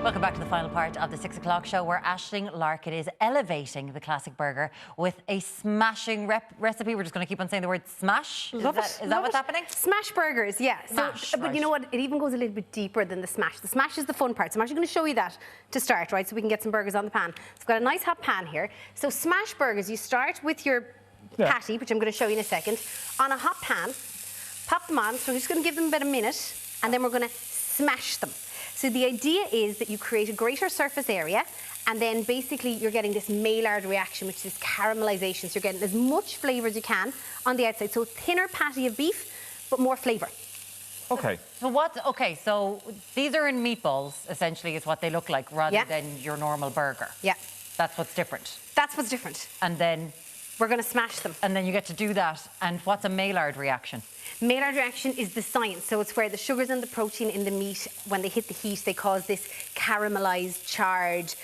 Welcome back to the final part of the 6 o'clock show, where Aisling Larkin is elevating the classic burger with a smashing recipe. We're just going to keep on saying the word smash. Is that what's happening? Smash burgers, yeah. Smash, but right. You know what? It even goes a little bit deeper than the smash. The smash is the fun part. So I'm actually going to show you that to start, right? So we can get some burgers on the pan. So I've got a nice hot pan here. So smash burgers, you start with your patty, which I'm going to show you in a second, on a hot pan. Pop them on. So we're just going to give them about a minute, and then we're going to smash them. So the idea is that you create a greater surface area, and then basically you're getting this Maillard reaction, which is caramelization. So you're getting as much flavour as you can on the outside. So a thinner patty of beef, but more flavour. Okay. So these are in meatballs, essentially, is what they look like, rather than your normal burger. Yeah. That's what's different. That's what's different. And then we're going to smash them. And then you get to do that. And what's a Maillard reaction? Maillard reaction is the science. So it's where the sugars and the protein in the meat, when they hit the heat, they cause this caramelized, charred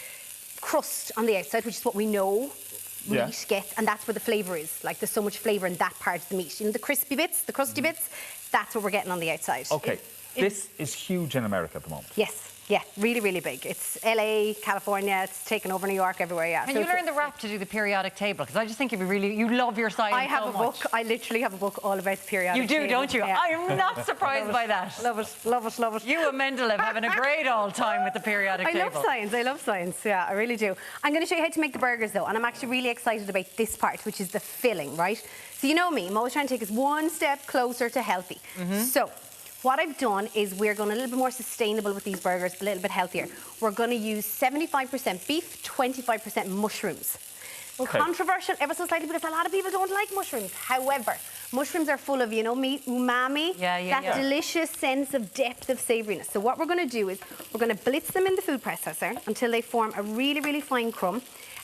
crust on the outside, which is what we know meat gets. And that's where the flavour is. Like, there's so much flavour in that part of the meat. You know, the crispy bits, the crusty bits, that's what we're getting on the outside. Okay. This is huge in America at the moment. Yes. Yeah, really, really big. It's LA, California, it's taken over New York, everywhere, yeah. Can you learn the rap to do the periodic table? Because I just think you love your science I have so a much. book, I literally have a book all about the periodic table. You do, don't you? Yeah. I am not surprised by that. Love it, love it, love it. You and Mendeleev having a great old time with the periodic table. I love science, yeah, I really do. I'm going to show you how to make the burgers, though, and I'm actually really excited about this part, which is the filling, right? So you know me, I'm always trying to take us one step closer to healthy. So what I've done is we're going a little bit more sustainable with these burgers, a little bit healthier. We're going to use 75% beef, 25% mushrooms. Okay. Controversial ever so slightly, because a lot of people don't like mushrooms. However, mushrooms are full of, you know, meat, umami, that delicious sense of depth of savouriness. So what we're going to do is we're going to blitz them in the food processor until they form a really, really fine crumb,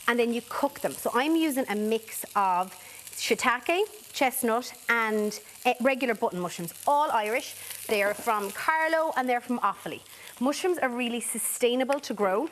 and then you cook them. So I'm using a mix of shiitake, chestnut, and regular button mushrooms, all Irish. They are from Carlow and they're from Offaly. Mushrooms are really sustainable to grow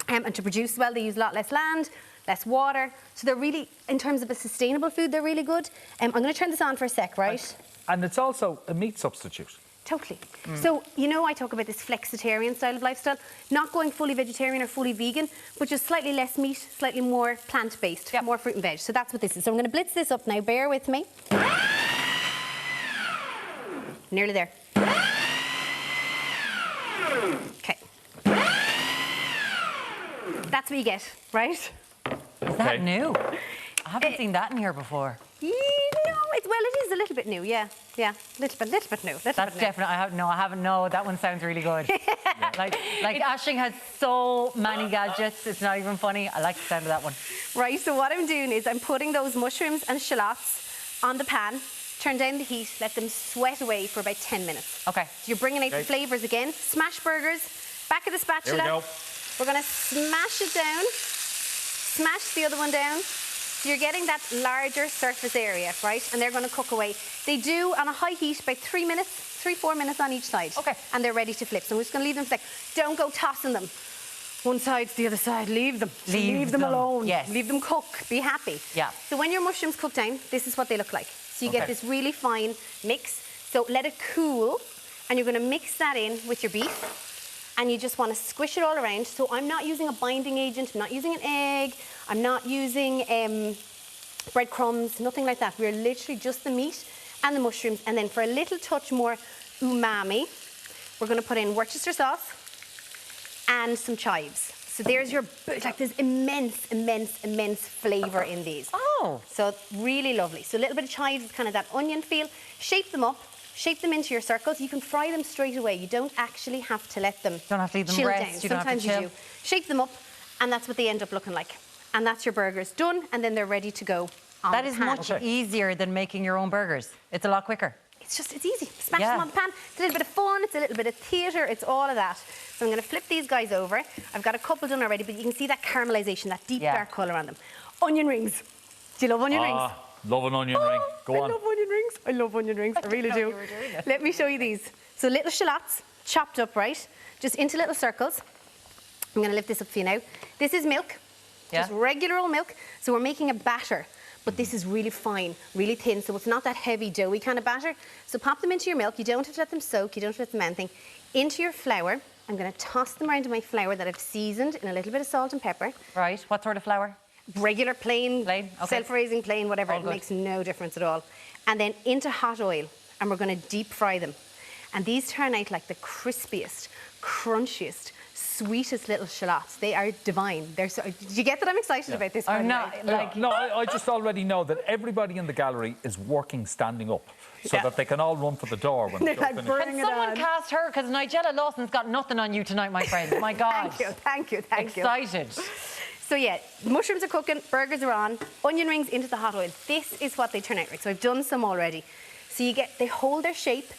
and to produce well. They use a lot less land, less water. So they're really, in terms of a sustainable food, they're really good. I'm going to turn this on for a sec, right? And it's also a meat substitute. Totally. So, you know, I talk about this flexitarian style of lifestyle, not going fully vegetarian or fully vegan, but just slightly less meat, slightly more plant-based, more fruit and veg. So that's what this is. So I'm going to blitz this up now. Bear with me. Nearly there. Okay. That's what you get, right? Is that new? I haven't seen that in here before. It is a little bit new, yeah, little bit new. That's definitely. I haven't. No, that one sounds really good. Like Aisling has so many gadgets. It's not even funny. I like the sound of that one. Right. So what I'm doing is I'm putting those mushrooms and shallots on the pan. Turn down the heat. Let them sweat away for about 10 minutes. Okay. So you're bringing out the flavours again. Smash burgers. Back of the spatula. Here we go. We're going to smash it down. Smash the other one down. So you're getting that larger surface area, right? And they're going to cook away. They do on a high heat about 3 minutes, 3-4 minutes on each side. Okay. And they're ready to flip. So I'm just going to leave them for a sec. Don't go tossing them. One side to the other side. Leave them. Leave them alone. Yes. Leave them cook. Be happy. Yeah. So when your mushrooms cook down, this is what they look like. So you get this really fine mix. So let it cool, and you're going to mix that in with your beef. And you just want to squish it all around. So I'm not using a binding agent. I'm not using an egg. I'm not using breadcrumbs, nothing like that. We're literally just the meat and the mushrooms. And then for a little touch more umami, we're going to put in Worcester sauce and some chives. So there's your, like, there's immense, immense, immense flavour in these. Oh. So really lovely. So a little bit of chives is kind of that onion feel. Shape them up. Shape them into your circles. You can fry them straight away. You don't actually have to let them don't have to leave them chill rest. down. You don't Sometimes have to you do. Shape them up, and that's what they end up looking like. And that's your burgers done, and then they're ready to go on That the is pan. much easier than making your own burgers. It's a lot quicker. It's easy. Smash them on the pan. It's a little bit of fun. It's a little bit of theatre. It's all of that. So I'm going to flip these guys over. I've got a couple done already, but you can see that caramelisation, that deep dark colour on them. Onion rings. Do you love onion rings? Love an onion ring. Go on. I love onion rings. I love onion rings. I really do. Let me show you these. So little shallots, chopped up, right? Just into little circles. I'm going to lift this up for you now. This is milk. Just regular old milk. So we're making a batter. But this is really fine, really thin, so it's not that heavy, doughy kind of batter. So pop them into your milk. You don't have to let them soak. You don't have to let them anything. Into your flour. I'm going to toss them around in my flour that I've seasoned in a little bit of salt and pepper. Right. What sort of flour? Regular, plain, Okay. self-raising, plain, whatever. All It good. makes no difference at all. And then into hot oil, and we're going to deep fry them. And these turn out like the crispiest, crunchiest, sweetest little shallots. They are divine. They're so. Did you get that I'm excited about this? I'm by the not way? like. No, I just already know that everybody in the gallery is working standing up so that they can all run for the door when They're it's like, finished. bring Can it someone on. cast her? Because Nigella Lawson's got nothing on you tonight, my friend. My God. Thank you. Excited. So yeah, mushrooms are cooking, burgers are on, onion rings into the hot oil. This is what they turn out like. So I've done some already. So they hold their shape,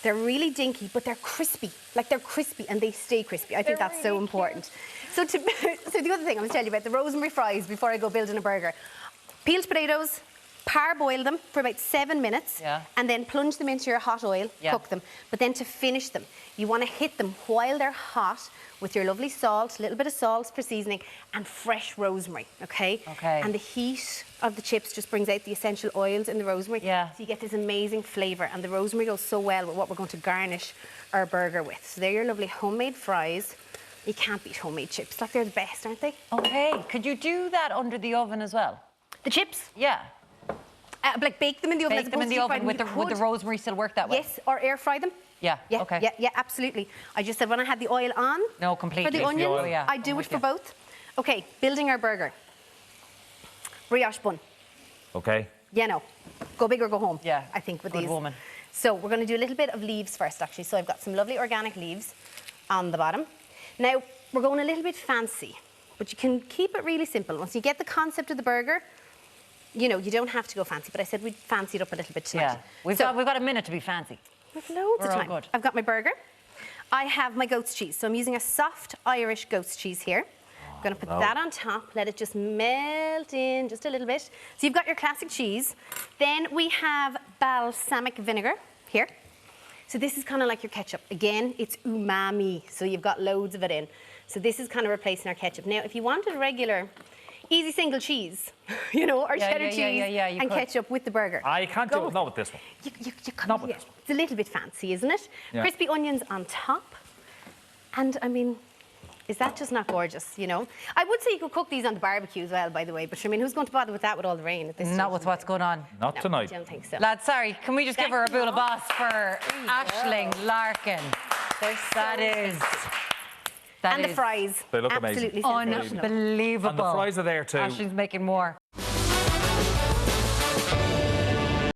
they're really dinky, but they're crispy. Like they're crispy and they stay crispy. I think that's so important. So the other thing I'm going to tell you about the rosemary fries before I go building a burger. Peeled potatoes, parboil them for about 7 minutes, and then plunge them into your hot oil, cook them. But then to finish them, you want to hit them while they're hot with your lovely salt, a little bit of salt for seasoning, and fresh rosemary, okay? And the heat of the chips just brings out the essential oils in the rosemary. So you get this amazing flavour, and the rosemary goes so well with what we're going to garnish our burger with. So they're your lovely homemade fries. You can't beat homemade chips. Like, they're the best, aren't they? Okay. Could you do that under the oven as well? The chips? Yeah. Like bake them in the oven. Bake them in the oven. Would the rosemary still work that way? Yes, or air fry them. Yeah. Okay. Yeah, absolutely. I just said when I had the oil on. No, completely. For the onions, Oh, yeah. I do it for both. Okay, building our burger. Brioche bun. Okay. Yeah, no. Go big or go home. Yeah. I think with Good these. woman. So we're going to do a little bit of leaves first, actually. So I've got some lovely organic leaves on the bottom. Now, we're going a little bit fancy, but you can keep it really simple. Once you get the concept of the burger, you know, you don't have to go fancy, but I said we'd fancy it up a little bit tonight. Yeah. We've got a minute to be fancy. We've loads We're of all time. good. I've got my burger. I have my goat's cheese. So I'm using a soft Irish goat's cheese here. I'm going to put that on top, let it just melt in just a little bit. So you've got your classic cheese. Then we have balsamic vinegar here. So this is kind of like your ketchup. Again, it's umami, so you've got loads of it in. So this is kind of replacing our ketchup. Now, if you wanted regular, easy single cheese, you know, or cheddar cheese and ketchup with the burger. I can't do it, not with this one. You Not with this one. It's a little bit fancy, isn't it? Yeah. Crispy onions on top. And, I mean, is that just not gorgeous, you know? I would say you could cook these on the barbecue as well, by the way, but I mean, who's going to bother with that with all the rain at this Not with what's going on. Not tonight. I don't think so. Lads, sorry, can we just give her a boule of boss for Aisling Larkin? That is... And the fries. They look absolutely amazing. sensational. Unbelievable. And the fries are there too. Aisling's making more.